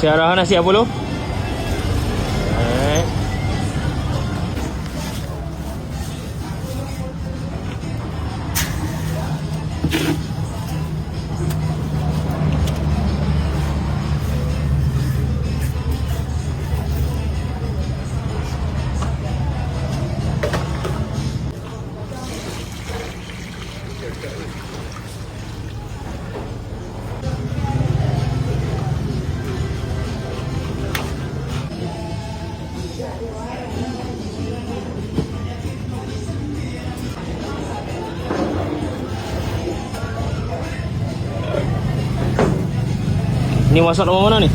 Syarah nasi apa lu? Ni masak nama mana ni?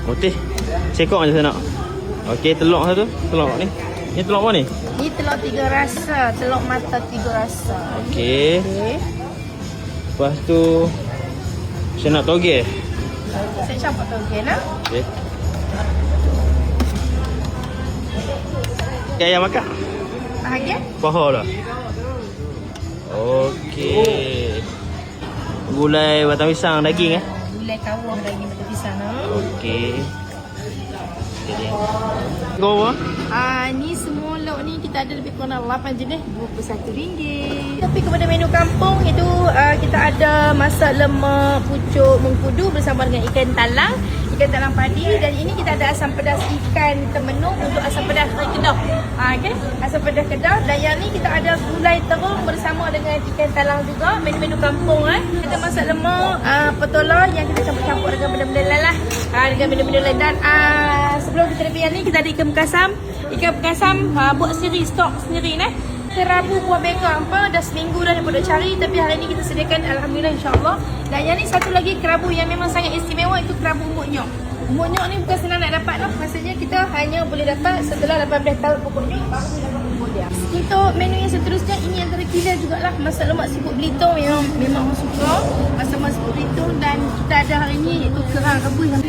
Putih. Cekok je saya nak. Okey, telur satu. Telur ni. Ni telur apa ni? Ni telur 3 rasa, telur mata 3 rasa. Okey. Lepas tu saya nak toge. Saya campur toge nak. Okey. Ayam makan. Bahagia? Paha dah. Okey. Gulai batang pisang daging Gulai kawah daging batang pisang. Okey. Go Ni semua lauk ni kita ada lebih kurang 8 jenis, RM21. Tapi kepada menu kampung itu kita ada masak lemak pucuk mengkudu bersama dengan ikan talang padi, dan ini kita ada asam pedas ikan temenung untuk asam pedas Kedah. Okay? Asam pedas Kedah, dan yang ni kita ada gulai terung bersama dengan ikan talang juga, menu-menu kampung. Kita masak lemak petola yang kita campur-campur dengan benda-benda lain lah. Dengan benda-benda lain, dan sebelum kita lebih yang ni kita ada ikan bekasam buat sendiri, stok sendiri kerabu buah bengkak dah seminggu dah daripada cari, tapi hari ni kita sediakan, alhamdulillah, insyaAllah. Dan yang ni satu lagi kerabu yang memang sangat istimewa, itu kerabu umbuk nyok. Umbuk nyok ni bukan senang nak dapat lah, maksudnya kita hanya boleh dapat setelah 18 tahun pokok nyok, baru boleh dapat umbuk dia. Untuk menu yang seterusnya, ini antara kila jugalah masak lemak siput Belitung yang memang orang suka, masak lemak siput Belitung. Dan kita ada hari ni iaitu kerang rebus yang